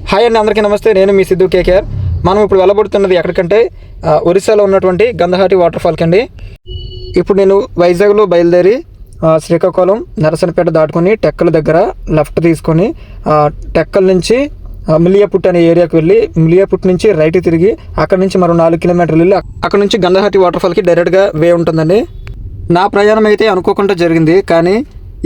Hi అండి, అందరికీ నమస్తే. నేను మీ సిద్ధు కేకేఆర్. మనం ఇప్పుడు వెళ్ళబడుతున్నది ఎక్కడికంటే ఒరిస్సాలో ఉన్నటువంటి గంధహాటి వాటర్ ఫాల్కి అండి. ఇప్పుడు నేను వైజాగ్లో బయలుదేరి శ్రీకాకుళం నరసనపేట దాటుకొని టెక్కల దగ్గర లెఫ్ట్ తీసుకొని టెక్కల నుంచి మిలియాపుట్ అనే ఏరియాకి వెళ్ళి మిలియాపుట్ నుంచి రైట్ తిరిగి అక్కడ నుంచి మరో 4 కిలోమీటర్లు వెళ్ళి అక్కడ నుంచి గంధహాటి వాటర్ ఫాల్కి డైరెక్ట్గా వే ఉంటుందండి. నా ప్రయాణం అయితే అనుకోకుండా జరిగింది, కానీ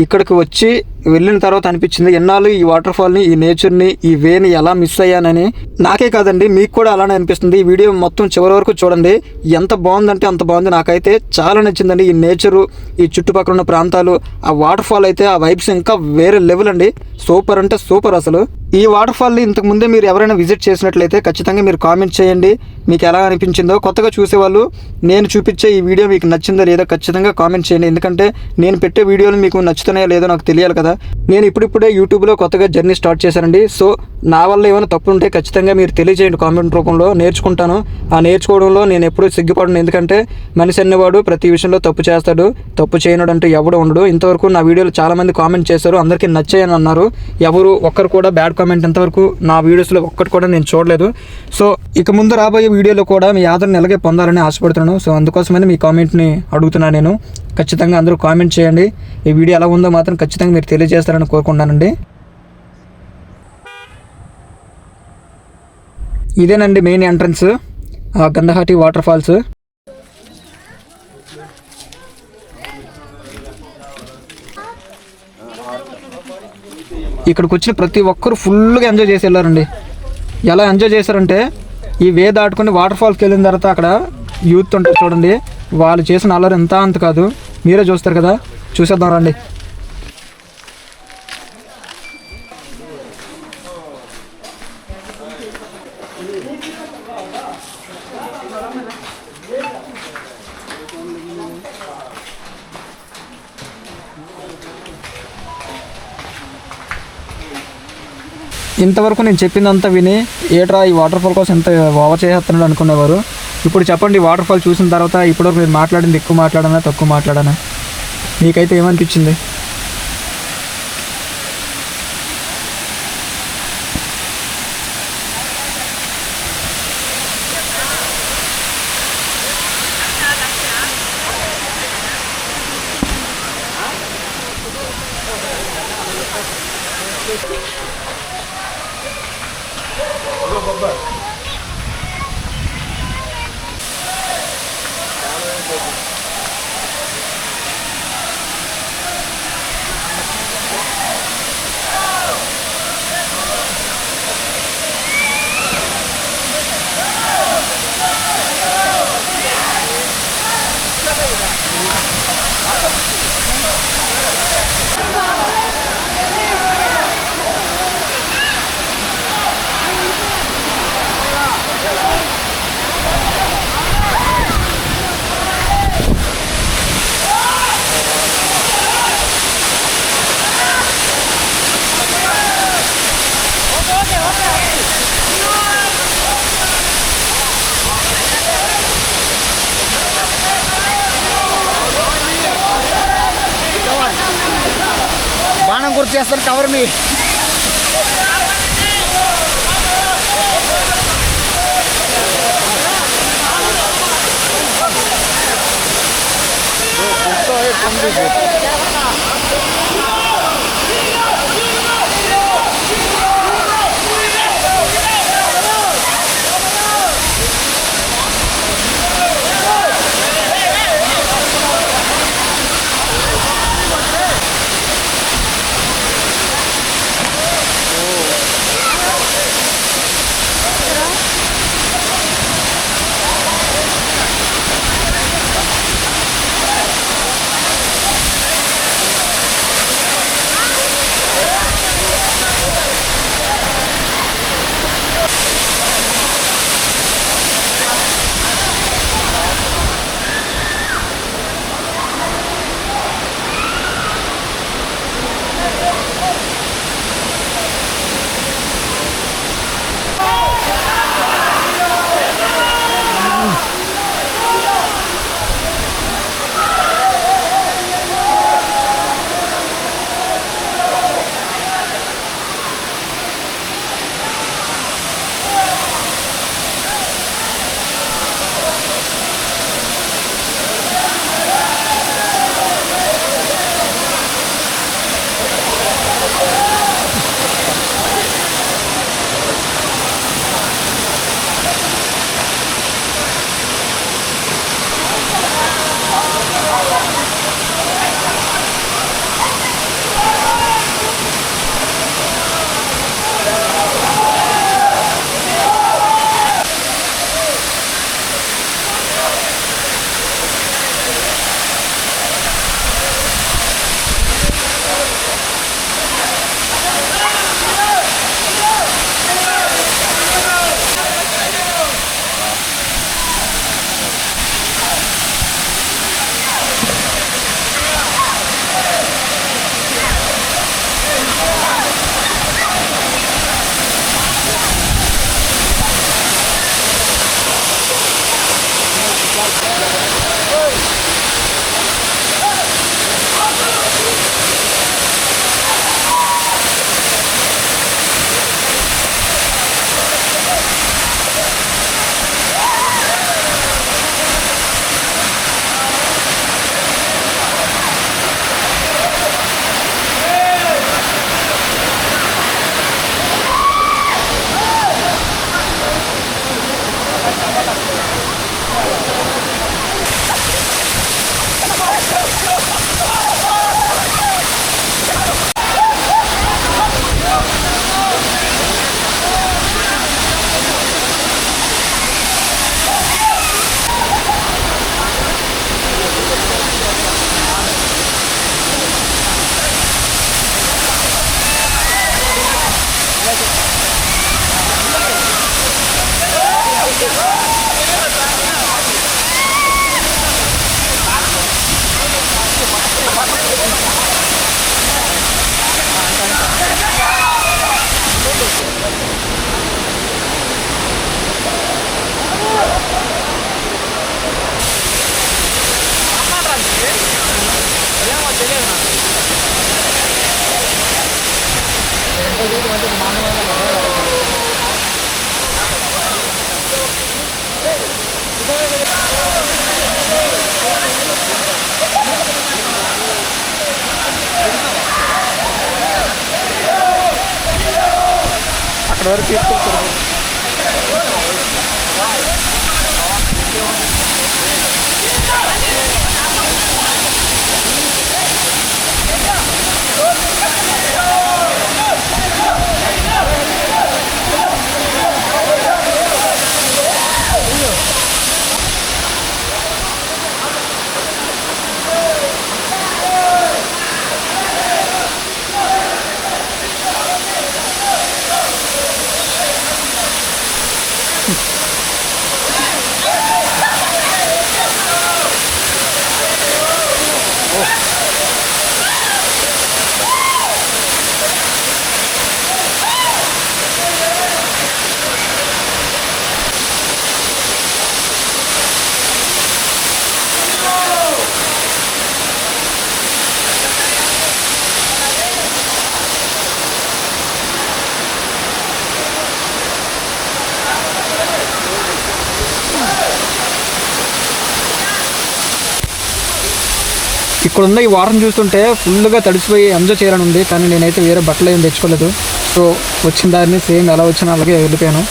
ఇక్కడికి వచ్చి వెళ్ళిన తర్వాత అనిపించింది ఎన్నాళ్ళు ఈ వాటర్ ఫాల్ని, ఈ నేచర్ని, ఈ వేని ఎలా మిస్ అయ్యానని. నాకే కాదండి, మీకు కూడా అలానే అనిపిస్తుంది. ఈ వీడియో మొత్తం చివరి వరకు చూడండి. ఎంత బాగుందంటే అంత బాగుంది. నాకైతే చాలా నచ్చిందండి ఈ నేచరు, ఈ చుట్టుపక్కల ఉన్న ప్రాంతాలు, ఆ వాటర్ ఫాల్ అయితే ఆ వైబ్స్ ఇంకా వేరే లెవెల్ అండి. సూపర్ అంటే సూపర్. అసలు ఈ వాటర్ ఫాల్ని ఇంతకు ముందే మీరు ఎవరైనా విజిట్ చేసినట్లయితే ఖచ్చితంగా మీరు కామెంట్ చేయండి మీకు ఎలా అనిపించిందో. కొత్తగా చూసేవాళ్ళు నేను చూపించే ఈ వీడియో మీకు నచ్చిందో లేదో ఖచ్చితంగా కామెంట్ చేయండి. ఎందుకంటే నేను పెట్టే వీడియోలు మీకు నచ్చుతున్నాయో లేదో నాకు తెలియాలి కదా. నేను ఇప్పుడిప్పుడే యూట్యూబ్లో కొత్తగా జర్నీ స్టార్ట్ చేశానండి. సో నా వల్ల ఏమైనా తప్పులు ఉంటే ఖచ్చితంగా మీరు తెలియజేయండి కామెంట్ రూపంలో. నేర్చుకుంటాను. ఆ నేర్చుకోవడంలో నేను ఎప్పుడూ సిగ్గుపడను. ఎందుకంటే మనిషి అనేవాడు ప్రతి విషయంలో తప్పు చేస్తాడు. తప్పు చేయనడు అంటూ ఎవడు ఉండడు. ఇంతవరకు నా వీడియోలు చాలామంది కామెంట్ చేశారు, అందరికీ నచ్చాయని అన్నారు. ఎవరు ఒక్కరు కూడా బ్యాడ్ కామెంట్ ఇంతవరకు నా వీడియోస్లో ఒక్కటి కూడా నేను చూడలేదు. సో ఇక ముందు రాబోయే వీడియోలో కూడా మీ ఆదరణ ఎలాగే పొందాలని ఆశపడుతున్నాను. సో అందుకోసమని మీ కామెంట్ని అడుగుతున్నాను నేను. ఖచ్చితంగా అందరూ కామెంట్ చేయండి. ఈ వీడియో ఎలా ఉందో మాత్రం ఖచ్చితంగా మీరు తెలియజేస్తారని కోరుకుంటానండి. ఇదేనండి మెయిన్ ఎంట్రన్స్ గంధహాటి వాటర్ ఫాల్స్. ఇక్కడికి వచ్చిన ప్రతి ఒక్కరు ఫుల్గా ఎంజాయ్ చేసి వెళ్ళారండి. ఎలా ఎంజాయ్ చేశారంటే ఈ వే దాటుకుని వాటర్ ఫాల్స్కి వెళ్ళిన తర్వాత అక్కడ యూత్ ఉంటారు చూడండి, వాళ్ళు చేసిన అల్లరి ఎంత అంత కాదు. మీరే చూస్తారు కదా, చూసేద్దాం రండి. ఇంతవరకు నేను చెప్పిందంతా విని ఏట్రా ఈ వాటర్ ఫాల్ కోసం ఎంత ఓవర్ చేస్తున్నాడు అనుకునేవారు. ఇప్పుడు చెప్పండి, వాటర్ ఫాల్ చూసిన తర్వాత ఇప్పటివరకు నేను మాట్లాడింది ఎక్కువ మాట్లాడానా తక్కువ మాట్లాడానా? మీకైతే ఏమనిపించింది? బాణం గుర్తు చేస్తారు కవర్ని. అక్కడ వరకు తీసుకొచ్చారు. ఇక్కడ ఉన్న ఈ వాటర్ని చూస్తుంటే ఫుల్గా తడిసిపోయి ఎంజాయ్ చేయాలని ఉంది, కానీ నేనైతే వేరే బట్టలు ఏం తెచ్చుకోలేదు. సో వచ్చిన దారిని సేమ్ ఎలా వచ్చినా అలాగే వెళ్ళిపోయాను.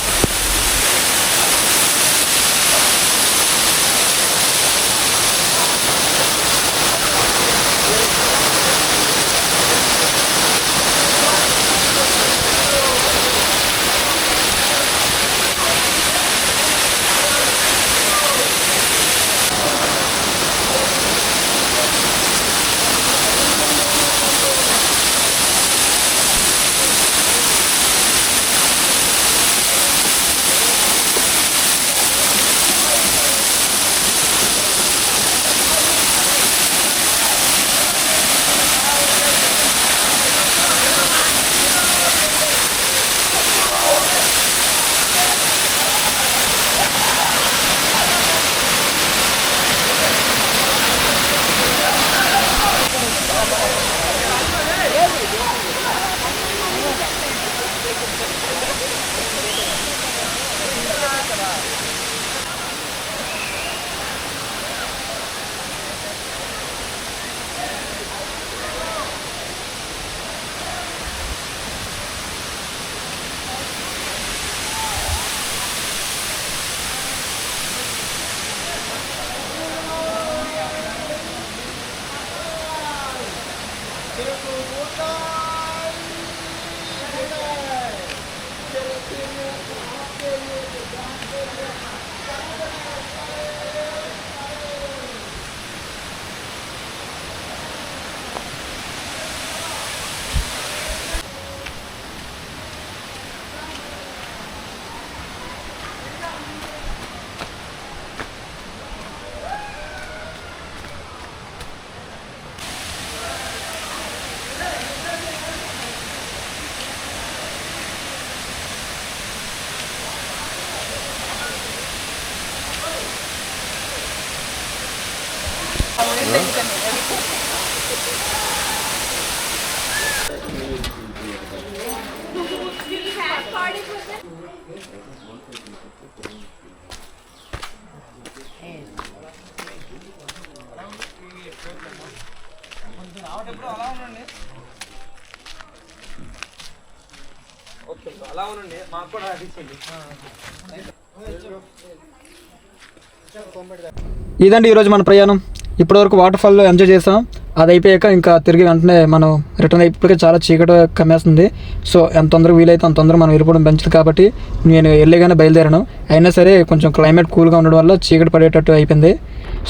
ఇదండి ఈరోజు మన ప్రయాణం. ఇప్పటివరకు వాటర్ ఫాల్లో ఎంజాయ్ చేసాం. అది అయిపోయాక ఇంకా తిరిగి వెంటనే మనం రిటర్న్ అయిపోయి చాలా చీకటి కమ్మేస్తుంది. సో ఎంత తొందరగా వీలైతే అంత తొందరగా మనం వెళ్ళిపోవడం మంచిది కాబట్టి నేను వెళ్ళగానే బయలుదేరాను. అయినా సరే కొంచెం క్లైమేట్ కూల్గా ఉండడం వల్ల చీకటి పడేటట్టు అయిపోయింది.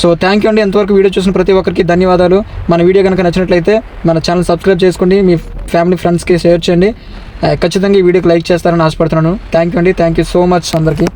సో థ్యాంక్ యూ అండి. ఎంతవరకు వీడియో చూసిన ప్రతి ఒక్కరికి ధన్యవాదాలు. మన వీడియో కనుక నచ్చినట్లయితే మన ఛానల్ సబ్స్క్రైబ్ చేసుకోండి, మీ ఫ్యామిలీ ఫ్రెండ్స్కి షేర్ చేయండి. ఖచ్చితంగా ఈ వీడియోకి లైక్ చేస్తారని ఆశపడుతున్నాను. థ్యాంక్ యూ అండి. థ్యాంక్ యూ సో మచ్ అందరికీ.